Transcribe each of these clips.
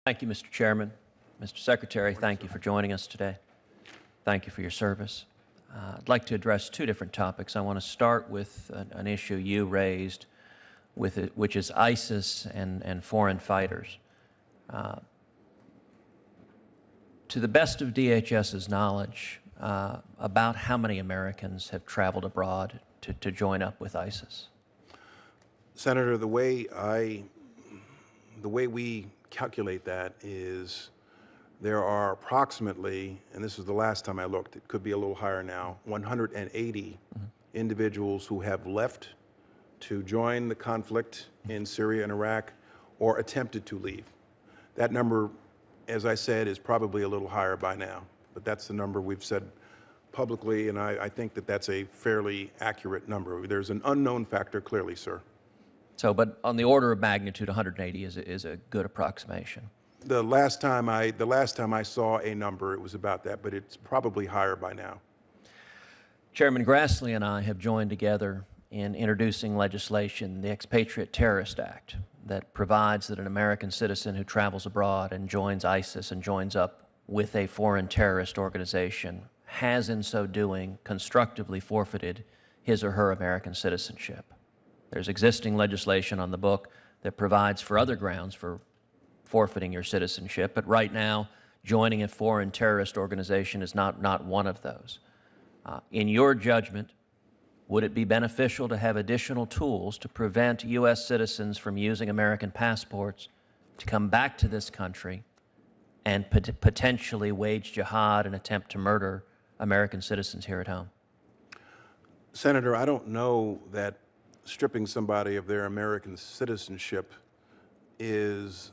Thank you, Mr. Chairman. Mr. Secretary, thank you for joining us today. Thank you for your service. I'd like to address two different topics. I want to start with an issue you raised, which is ISIS and foreign fighters. To the best of DHS's knowledge, about how many Americans have traveled abroad to join up with ISIS? Senator, the way we calculate that is there are approximately, and this is the last time I looked, it could be a little higher now, 180 individuals who have left to join the conflict in Syria and Iraq or attempted to leave. That number, as I said, is probably a little higher by now, but that's the number we've said publicly, and I think that that's a fairly accurate number. There's an unknown factor, clearly, sir. So, but on the order of magnitude, 180 is a good approximation. The last time I saw a number, it was about that, but it's probably higher by now. Chairman Grassley and I have joined together in introducing legislation, the Expatriate Terrorist Act, that provides that an American citizen who travels abroad and joins ISIS and joins up with a foreign terrorist organization has in so doing constructively forfeited his or her American citizenship. There's existing legislation on the book that provides for other grounds for forfeiting your citizenship, but right now, joining a foreign terrorist organization is not one of those. In your judgment, would it be beneficial to have additional tools to prevent U.S. citizens from using American passports to come back to this country and potentially wage jihad and attempt to murder American citizens here at home? Senator, I don't know that stripping somebody of their American citizenship is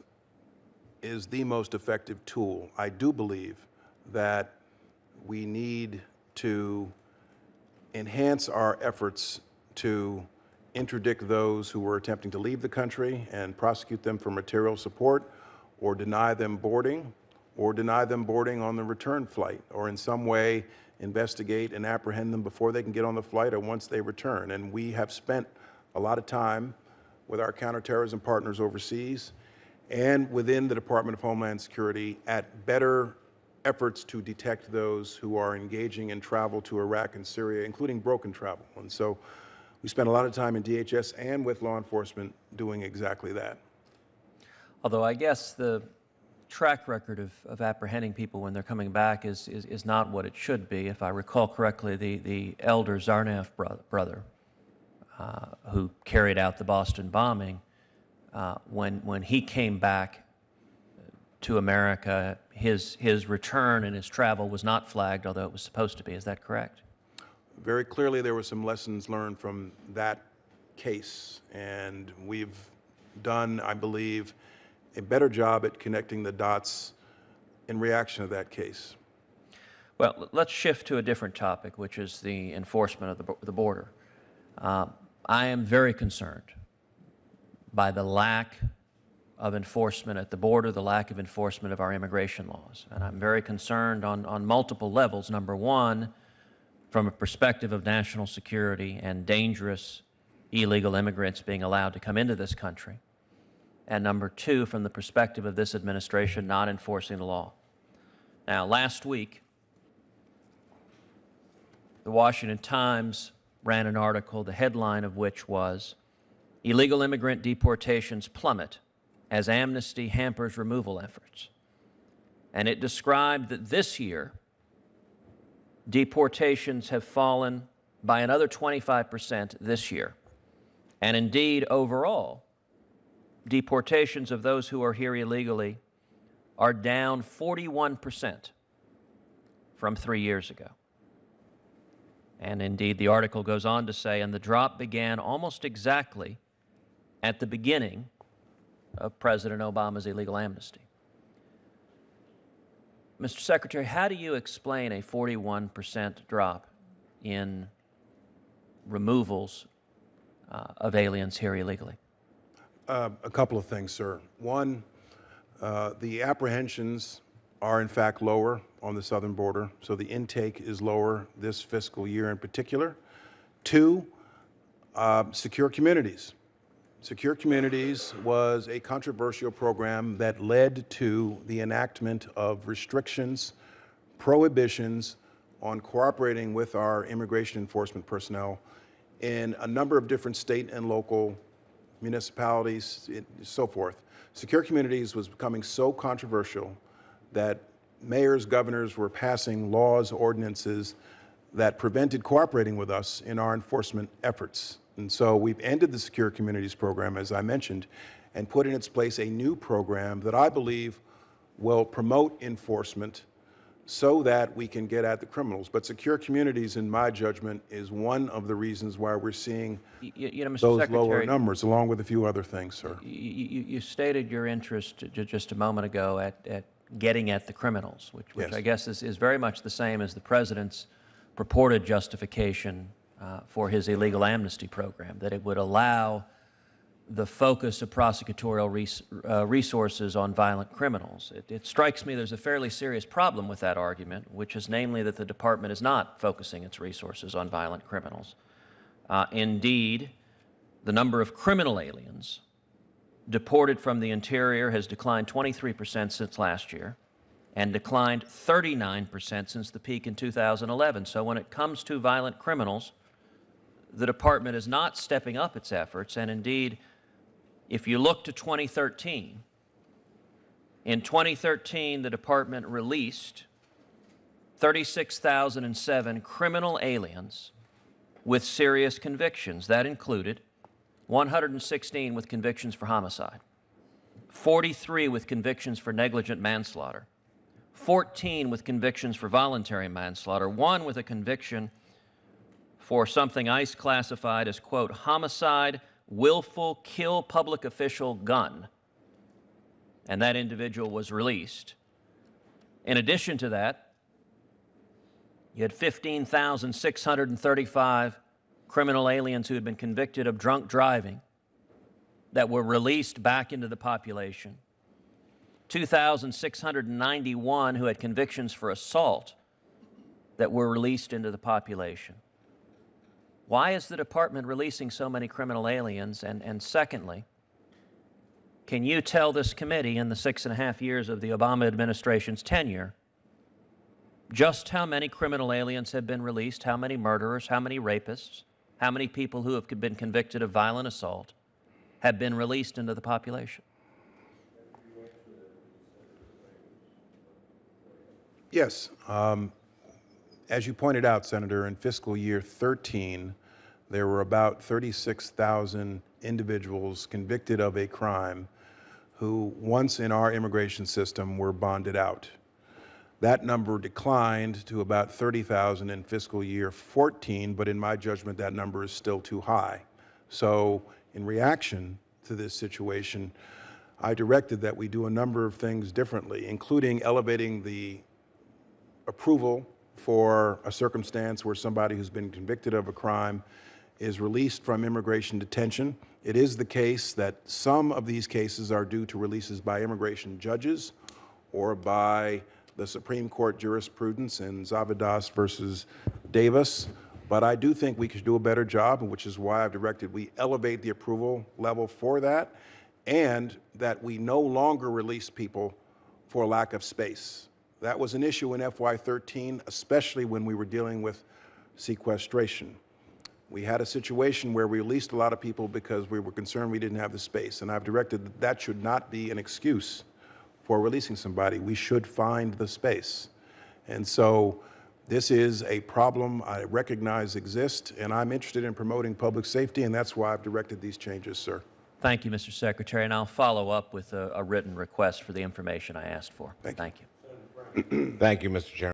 the most effective tool. I do believe that we need to enhance our efforts to interdict those who are attempting to leave the country and prosecute them for material support, or deny them boarding on the return flight, or in some way investigate and apprehend them before they can get on the flight or once they return. And we have spent a lot of time with our counterterrorism partners overseas and within the Department of Homeland Security at better efforts to detect those who are engaging in travel to Iraq and Syria, including broken travel. And so we spent a lot of time in DHS and with law enforcement doing exactly that. Although I guess the track record of apprehending people when they're coming back is not what it should be. If I recall correctly, the elder Zarnaf brother who carried out the Boston bombing, when he came back to America, his return and his travel was not flagged, although it was supposed to be. Is that correct? Very clearly, there were some lessons learned from that case, and we've done, I believe, a better job at connecting the dots in reaction to that case. Well, let's shift to a different topic, which is the enforcement of the border. I am very concerned by the lack of enforcement at the border, the lack of enforcement of our immigration laws. And I'm very concerned on multiple levels. Number one, from a perspective of national security and dangerous illegal immigrants being allowed to come into this country. And number two, from the perspective of this administration not enforcing the law. Now, last week, the Washington Times ran an article, the headline of which was, "Illegal immigrant deportations plummet as amnesty hampers removal efforts." And it described that this year, deportations have fallen by another 25% this year. And indeed, overall, deportations of those who are here illegally are down 41% from 3 years ago. And indeed, the article goes on to say, and the drop began almost exactly at the beginning of President Obama's illegal amnesty. Mr. Secretary, how do you explain a 41% drop in removals of aliens here illegally? A couple of things, sir. One, the apprehensions are in fact lower on the southern border, so the intake is lower this fiscal year in particular. Two, secure communities. Secure Communities was a controversial program that led to the enactment of restrictions, prohibitions on cooperating with our immigration enforcement personnel in a number of different state and local municipalities, so forth. Secure Communities was becoming so controversial that mayors, governors were passing laws, ordinances that prevented cooperating with us in our enforcement efforts. And so we've ended the Secure Communities program, as I mentioned, and put in its place a new program that I believe will promote enforcement so that we can get at the criminals. But Secure Communities, in my judgment, is one of the reasons why we're seeing Mr. those Secretary, lower numbers, along with a few other things, sir. You stated your interest just a moment ago at getting at the criminals, which Yes. I guess is very much the same as the President's purported justification for his illegal amnesty program, that it would allow the focus of prosecutorial resources on violent criminals. It strikes me there's a fairly serious problem with that argument, which is namely that the Department is not focusing its resources on violent criminals. Indeed, the number of criminal aliens deported from the interior has declined 23% since last year and declined 39% since the peak in 2011. So when it comes to violent criminals, the Department is not stepping up its efforts, and indeed, if you look to 2013, in 2013, the Department released 36,007 criminal aliens with serious convictions. That included 116 with convictions for homicide, 43 with convictions for negligent manslaughter, 14 with convictions for voluntary manslaughter, 1 with a conviction for something ICE classified as, quote, homicide, willful, kill public official, gun. And that individual was released. In addition to that, you had 15,635 criminal aliens who had been convicted of drunk driving that were released back into the population. 2,691 who had convictions for assault that were released into the population. Why is the Department releasing so many criminal aliens? And secondly, can you tell this committee in the 6.5 years of the Obama administration's tenure just how many criminal aliens have been released, how many murderers, how many rapists, how many people who have been convicted of violent assault have been released into the population? Yes. As you pointed out, Senator, in fiscal year 13, there were about 36,000 individuals convicted of a crime who, once in our immigration system, were bonded out. That number declined to about 30,000 in fiscal year 14, but in my judgment, that number is still too high. So in reaction to this situation, I directed that we do a number of things differently, including elevating the approval for a circumstance where somebody who's been convicted of a crime is released from immigration detention. It is the case that some of these cases are due to releases by immigration judges or by the Supreme Court jurisprudence in Zavadas versus Davis. But I do think we could do a better job, which is why I've directed we elevate the approval level for that, and that we no longer release people for lack of space. That was an issue in FY13, especially when we were dealing with sequestration. We had a situation where we released a lot of people because we were concerned we didn't have the space, and I've directed that that should not be an excuse for releasing somebody. We should find the space. And so this is a problem I recognize exists, and I'm interested in promoting public safety, and that's why I've directed these changes, sir. Thank you, Mr. Secretary, and I'll follow up with a written request for the information I asked for. Thank you. Thank you. Thank you, Mr. Chairman.